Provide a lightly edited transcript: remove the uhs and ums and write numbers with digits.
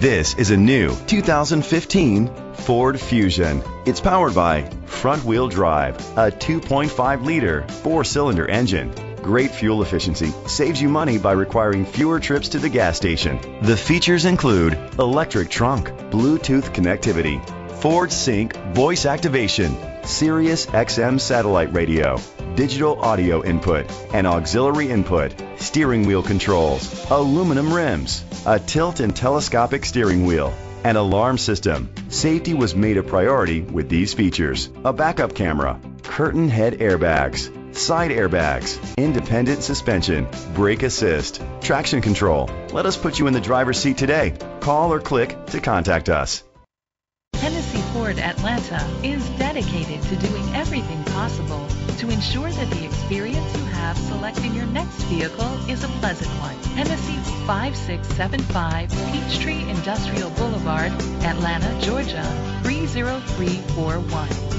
This is a new 2015 Ford Fusion. It's powered by front-wheel drive, a 2.5-liter 4-cylinder engine. Great fuel efficiency saves you money by requiring fewer trips to the gas station. The features include electric trunk, Bluetooth connectivity, Ford Sync voice activation, Sirius XM satellite radio, digital audio input, and auxiliary input, steering wheel controls, aluminum rims, a tilt and telescopic steering wheel, an alarm system. Safety was made a priority with these features: a backup camera, curtain head airbags, side airbags, independent suspension, brake assist, traction control. Let us put you in the driver's seat today. Call or click to contact us. Hennessy Ford Atlanta is dedicated to doing everything possible to ensure that the experience you have selecting your next vehicle is a pleasant one. Hennessy 5675 Peachtree Industrial Boulevard, Atlanta, Georgia 30341.